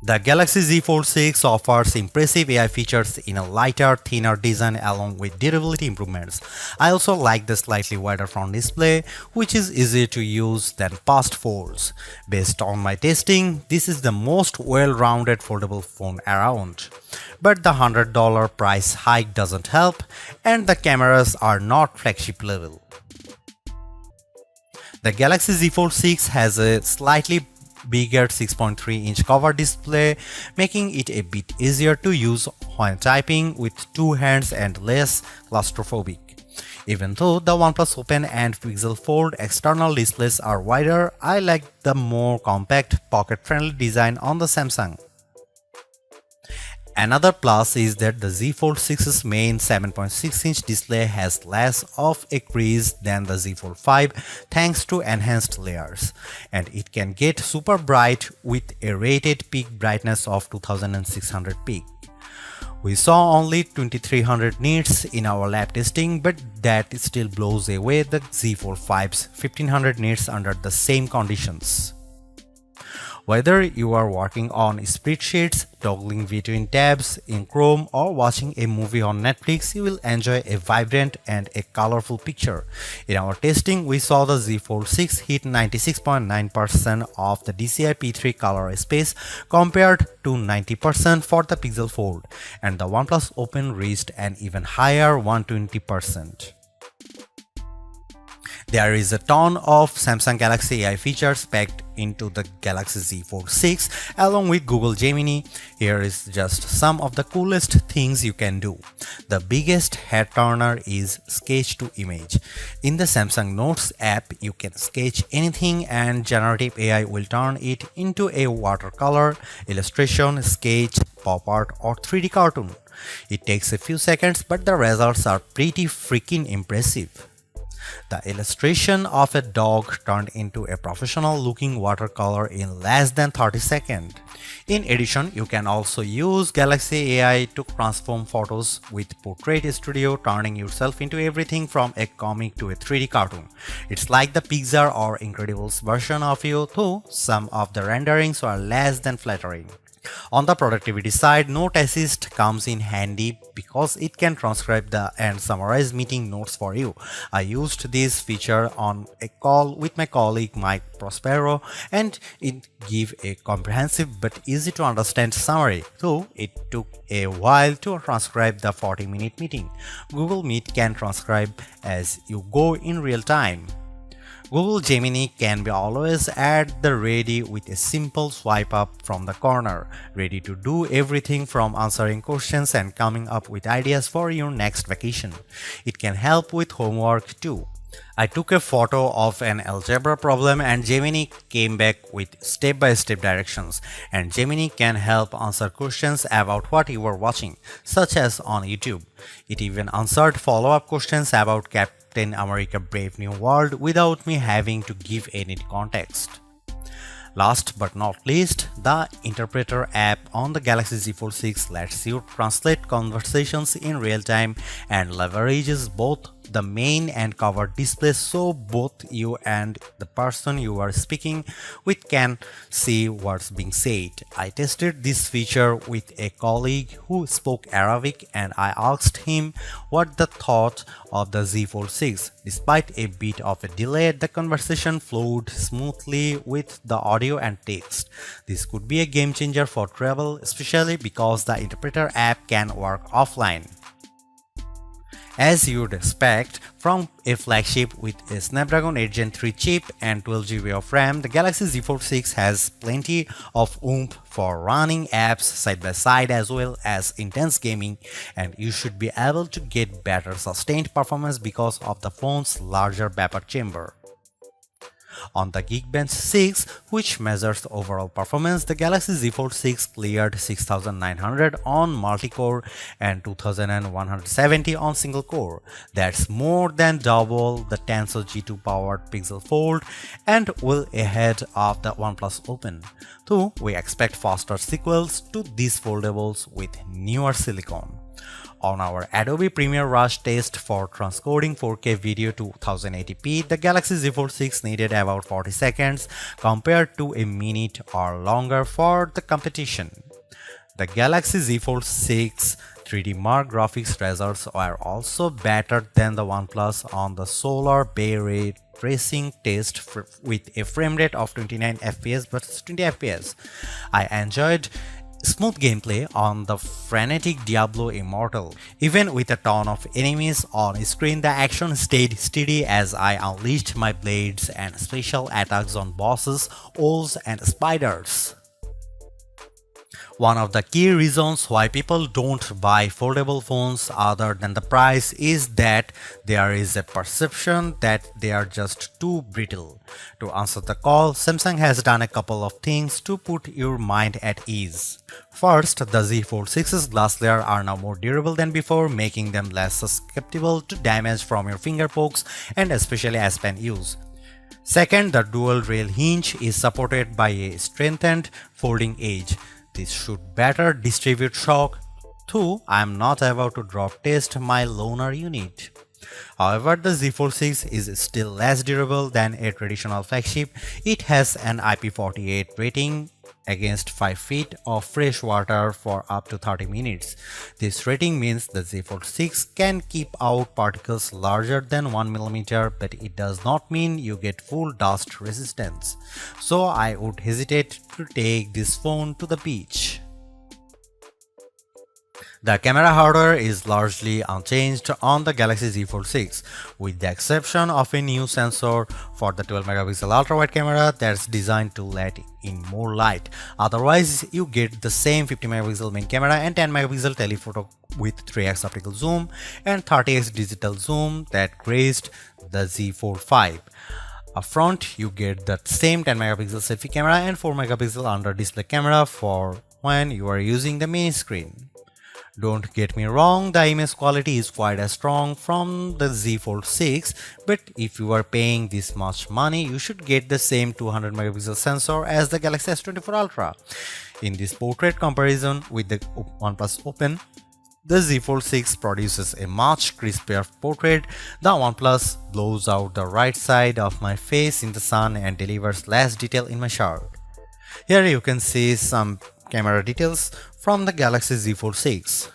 The Galaxy Z Fold 6 offers impressive AI features in a lighter, thinner design along with durability improvements. I also like the slightly wider front display, which is easier to use than past folds. Based on my testing, this is the most well-rounded foldable phone around. But the $100 price hike doesn't help, and the cameras are not flagship level. The Galaxy Z Fold 6 has a slightly bigger 6.3-inch cover display, making it a bit easier to use when typing with two hands and less claustrophobic. Even though the OnePlus Open and Pixel Fold external displays are wider, I like the more compact, pocket-friendly design on the Samsung. Another plus is that the Z Fold 6's main 7.6-inch display has less of a crease than the Z Fold 5 thanks to enhanced layers, and it can get super bright with a rated peak brightness of 2600 peak. We saw only 2300 nits in our lab testing, but that still blows away the Z Fold 5's 1500 nits under the same conditions. Whether you are working on spreadsheets, toggling between tabs in Chrome, or watching a movie on Netflix, you will enjoy a vibrant and a colorful picture. In our testing, we saw the Z Fold 6 hit 96.9% of the DCI P3 color space compared to 90% for the Pixel Fold, and the OnePlus Open reached an even higher 120%. There is a ton of Samsung Galaxy AI features packed into the Galaxy Z Fold 6 along with Google Gemini. Here is just some of the coolest things you can do. The biggest head turner is sketch to image. In the Samsung Notes app, you can sketch anything and generative AI will turn it into a watercolor, illustration, sketch, pop art, or 3D cartoon. It takes a few seconds, but the results are pretty freaking impressive. The illustration of a dog turned into a professional-looking watercolor in less than 30 seconds. In addition, you can also use Galaxy AI to transform photos with Portrait Studio, turning yourself into everything from a comic to a 3D cartoon. It's like the Pixar or Incredibles version of you, though some of the renderings are less than flattering. On the productivity side, Note Assist comes in handy because it can transcribe and summarize meeting notes for you. I used this feature on a call with my colleague Mike Prospero, and it gave a comprehensive but easy to understand summary, though it took a while to transcribe the 40-minute meeting. Google Meet can transcribe as you go in real time. Google Gemini can be always at the ready with a simple swipe up from the corner, ready to do everything from answering questions and coming up with ideas for your next vacation. It can help with homework too. I took a photo of an algebra problem and Gemini came back with step-by-step directions, and Gemini can help answer questions about what you were watching, such as on YouTube. It even answered follow-up questions about Captain America Brave New World without me having to give any context. Last but not least, the Interpreter app on the Galaxy Z Fold 6 lets you translate conversations in real time and leverages both the main and cover displays so both you and the person you are speaking with can see what's being said. I tested this feature with a colleague who spoke Arabic and I asked him what the thought of the Z Fold 6. Despite a bit of a delay, the conversation flowed smoothly with the audio and text. This could be a game changer for travel, especially because the Interpreter app can work offline. As you'd expect from a flagship with a Snapdragon 8 Gen 3 chip and 12GB of RAM, the Galaxy Z Fold 6 has plenty of oomph for running apps side by side as well as intense gaming, and you should be able to get better sustained performance because of the phone's larger vapor chamber. On the Geekbench 6, which measures overall performance, the Galaxy Z Fold 6 cleared 6900 on multi-core and 2170 on single-core. That's more than double the Tensor G2 powered Pixel Fold and well ahead of the OnePlus Open. Though we expect faster sequels to these foldables with newer silicon. On our Adobe Premiere Rush test for transcoding 4K video to 1080p, the Galaxy Z Fold 6 needed about 40 seconds compared to a minute or longer for the competition. The Galaxy Z Fold 6 3D Mark graphics results are also better than the OnePlus on the solar bay ray tracing test with a frame rate of 29 fps versus 20 fps. I enjoyed smooth gameplay on the frenetic Diablo Immortal. Even with a ton of enemies on screen, the action stayed steady as I unleashed my blades and special attacks on bosses, owls and spiders. One of the key reasons why people don't buy foldable phones other than the price is that there is a perception that they are just too brittle. To answer the call, Samsung has done a couple of things to put your mind at ease. First, the Z Fold 6's glass layer are now more durable than before, making them less susceptible to damage from your finger pokes and especially as pen use. Second, the dual rail hinge is supported by a strengthened folding edge. This should better distribute shock. 2. I am not about to drop test my loaner unit. However, the Z Fold 6 is still less durable than a traditional flagship. It has an IP48 rating against 5 feet of fresh water for up to 30 minutes. This rating means the Z Fold 6 can keep out particles larger than 1 mm, but it does not mean you get full dust resistance. So I would hesitate to take this phone to the beach. The camera hardware is largely unchanged on the Galaxy Z Fold 6, with the exception of a new sensor for the 12-megapixel ultra-wide camera that's designed to let in more light. Otherwise, you get the same 50-megapixel main camera and 10-megapixel telephoto with 3x optical zoom and 30x digital zoom that graced the Z Fold 5. Up front, you get the same 10-megapixel selfie camera and 4-megapixel under-display camera for when you are using the main screen. Don't get me wrong, the image quality is quite as strong from the Z Fold 6, but if you are paying this much money, you should get the same 200 megapixel sensor as the Galaxy S24 Ultra. In this portrait comparison with the OnePlus Open, the Z Fold 6 produces a much crispier portrait. The OnePlus blows out the right side of my face in the sun and delivers less detail in my shirt. Here you can see some camera details from the Galaxy Z Fold 6.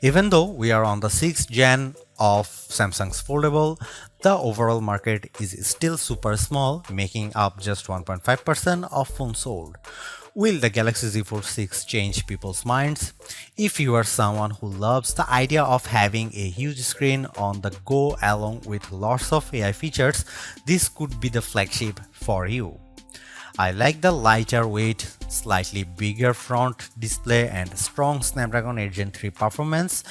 Even though we are on the 6th gen of Samsung's foldable, the overall market is still super small, making up just 1.5% of phones sold. Will the Galaxy Z Fold 6 change people's minds? If you are someone who loves the idea of having a huge screen on the go along with lots of AI features, this could be the flagship for you. I like the lighter weight, slightly bigger front display and strong Snapdragon 8 Gen 3 performance,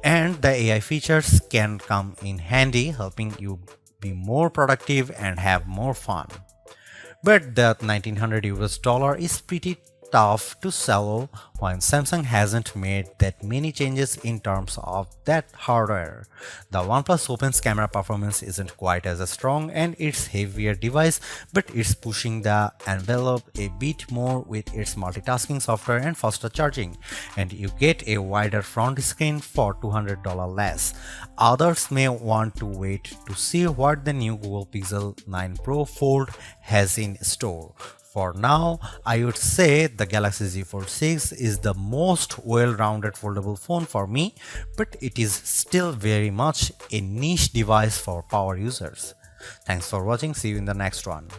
and the AI features can come in handy, helping you be more productive and have more fun. But that 1900 US dollar is pretty tough to swallow when Samsung hasn't made that many changes in terms of that hardware. The OnePlus Open's camera performance isn't quite as strong and it's heavier device, but it's pushing the envelope a bit more with its multitasking software and faster charging, and you get a wider front screen for $200 less. Others may want to wait to see what the new Google Pixel 9 Pro Fold has in store. For now, I would say the Galaxy Z Fold 6 is the most well-rounded foldable phone for me, but it is still very much a niche device for power users. Thanks for watching. See you in the next one.